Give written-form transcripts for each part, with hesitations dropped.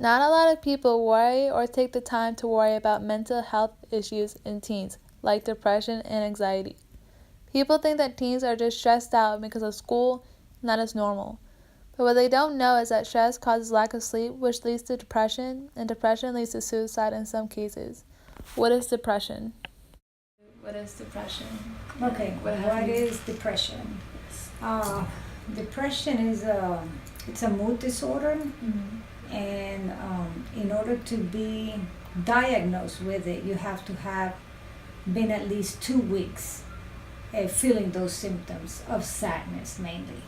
Not a lot of people worry or take the time to worry about mental health issues in teens, like depression and anxiety. People think that teens are just stressed out because of school, and that is normal. But what they don't know is that stress causes lack of sleep, which leads to depression, and depression leads to suicide in some cases. What is depression? What is depression? Okay, what is depression? Depression is it's a mood disorder, and in order to be diagnosed with it, you have to have been at least 2 weeks feeling those symptoms of sadness mainly.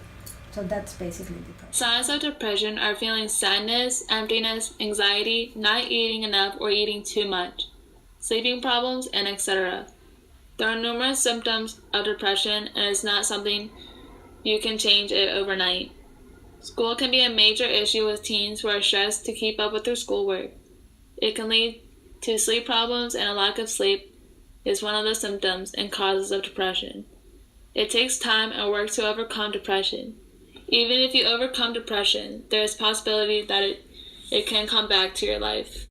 So that's basically depression. Signs of depression are feeling sadness, emptiness, anxiety, not eating enough or eating too much, sleeping problems, and etc. There are numerous symptoms of depression, and it's not something you can change it overnight. School can be a major issue with teens who are stressed to keep up with their schoolwork. It can lead to sleep problems, and a lack of sleep is one of the symptoms and causes of depression. It takes time and work to overcome depression. Even if you overcome depression, there is possibility that it can come back to your life.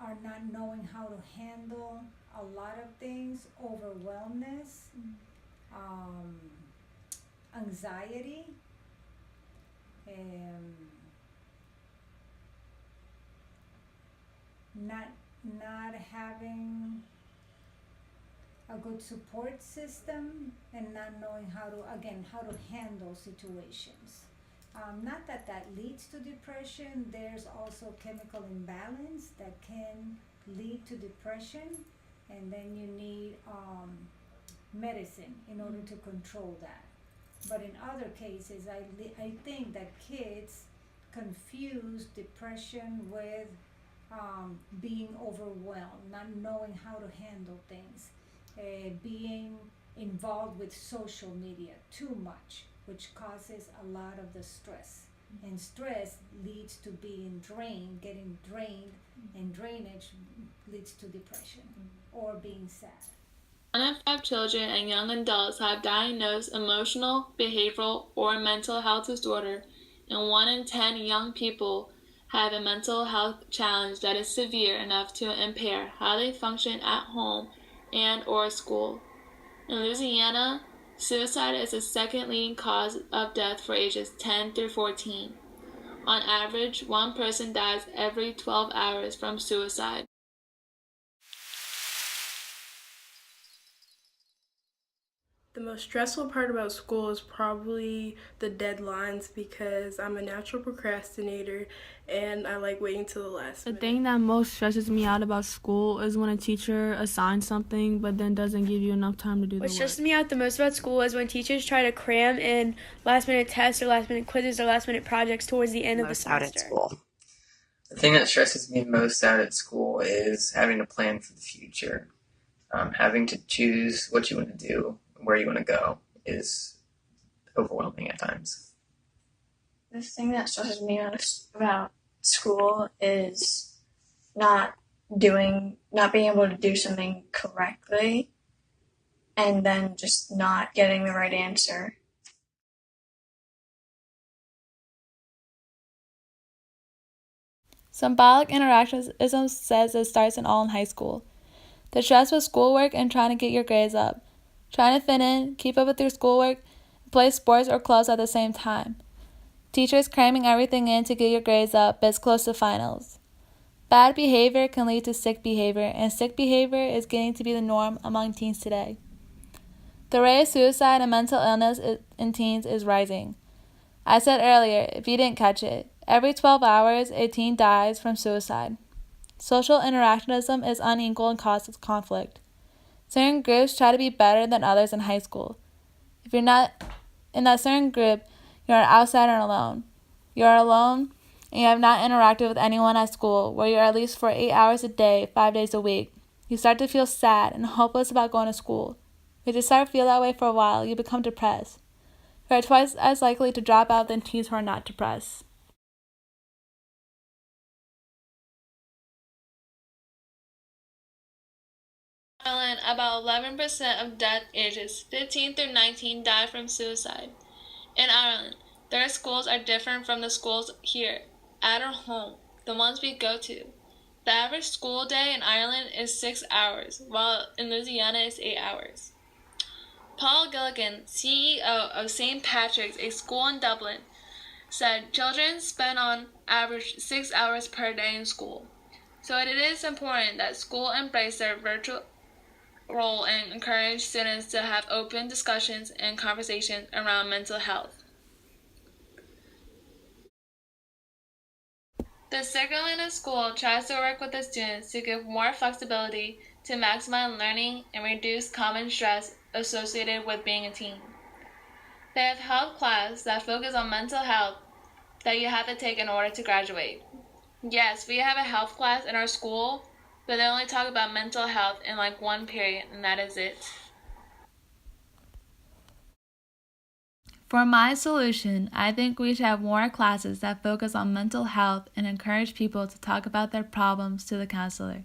Are not knowing how to handle a lot of things, overwhelmness, anxiety, not having a good support system, and not knowing how to handle situations. Not that leads to depression. There's also chemical imbalance that can lead to depression, and then you need medicine in order to control that. But in other cases, I think that kids confuse depression with being overwhelmed, not knowing how to handle things, being involved with social media too much, which causes a lot of the stress. And stress leads to getting drained, and drainage leads to depression or being sad. 1 in 5 children and young adults have diagnosed emotional, behavioral, or mental health disorder, and 1 in 10 young people have a mental health challenge that is severe enough to impair how they function at home and or school. In Louisiana, suicide is the second leading cause of death for ages 10 through 14. On average, 1 person dies every 12 hours from suicide. The most stressful part about school is probably the deadlines, because I'm a natural procrastinator and I like waiting till the last minute. The thing that most stresses me out about school is when a teacher assigns something but then doesn't give you enough time to do the work. What stresses me out the most about school is when teachers try to cram in last-minute tests or last-minute quizzes or last-minute projects towards the end of the semester. Out at school. The thing that stresses me most out at school is having to plan for the future. Having to choose what you want to do, where you want to go, is overwhelming at times. The thing that stresses me out about school is not being able to do something correctly and then just not getting the right answer. Symbolic interactionism says it starts all in high school. The stress with schoolwork and trying to get your grades up, trying to fit in, keep up with your schoolwork, and play sports or clubs at the same time. Teachers cramming everything in to get your grades up, but it's close to finals. Bad behavior can lead to sick behavior, and sick behavior is getting to be the norm among teens today. The rate of suicide and mental illness in teens is rising. I said earlier, if you didn't catch it, every 12 hours a teen dies from suicide. Social interactionism is unequal and causes conflict. Certain groups try to be better than others in high school. If you're not in that certain group, you're an outsider and alone. You're alone and you have not interacted with anyone at school where you're at least for 8 hours a day, 5 days a week. You start to feel sad and hopeless about going to school. If you start to feel that way for a while, you become depressed. You are twice as likely to drop out than teens who are not depressed. Ireland, about 11% of deaths ages 15 through 19 die from suicide. In Ireland, their schools are different from the schools here, at our home, the ones we go to. The average school day in Ireland is 6 hours, while in Louisiana it's 8 hours. Paul Gilligan, CEO of St. Patrick's, a school in Dublin, said children spend on average 6 hours per day in school. So it is important that school embrace their virtual role and encourage students to have open discussions and conversations around mental health. The Circle School tries to work with the students to give more flexibility to maximize learning and reduce common stress associated with being a teen. They have health classes that focus on mental health that you have to take in order to graduate. Yes, we have a health class in our school, but they only talk about mental health in like one period, and that is it. For my solution, I think we should have more classes that focus on mental health and encourage people to talk about their problems to the counselor.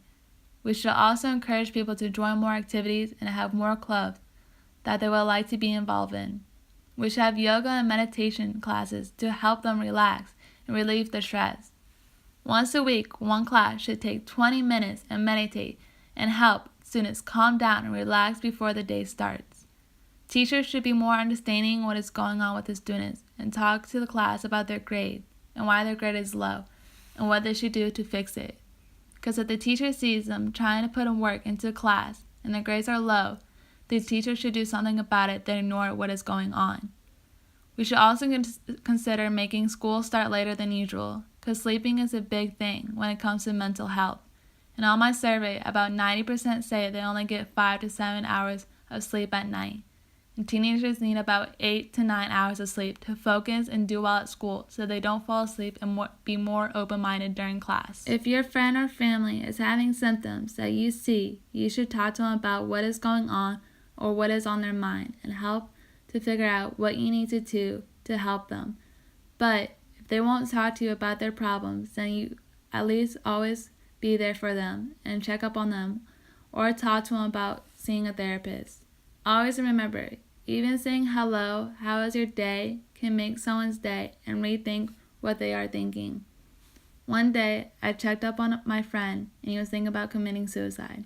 We should also encourage people to join more activities and have more clubs that they would like to be involved in. We should have yoga and meditation classes to help them relax and relieve the stress. Once a week, one class should take 20 minutes and meditate and help students calm down and relax before the day starts. Teachers should be more understanding what is going on with the students and talk to the class about their grade and why their grade is low and what they should do to fix it. Because if the teacher sees them trying to put in work into class and their grades are low, the teacher should do something about it than ignore what is going on. We should also consider making school start later than usual, because sleeping is a big thing when it comes to mental health. In all my survey, about 90% say they only get 5 to 7 hours of sleep at night. And teenagers need about 8 to 9 hours of sleep to focus and do well at school so they don't fall asleep and be more open-minded during class. If your friend or family is having symptoms that you see, you should talk to them about what is going on or what is on their mind and help to figure out what you need to do to help them. But if they won't talk to you about their problems, then you at least always be there for them and check up on them or talk to them about seeing a therapist. Always remember, even saying hello, how was your day, can make someone's day and rethink what they are thinking. One day, I checked up on my friend and he was thinking about committing suicide.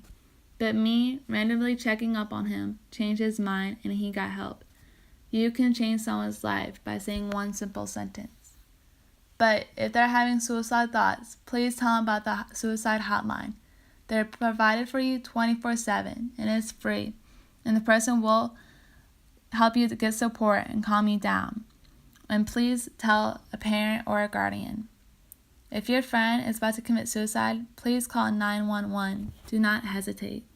But me randomly checking up on him changed his mind and he got help. You can change someone's life by saying one simple sentence. But if they're having suicide thoughts, please tell them about the suicide hotline. They're provided for you 24/7 and it's free. And the person will help you to get support and calm you down. And please tell a parent or a guardian. If your friend is about to commit suicide, please call 911. Do not hesitate.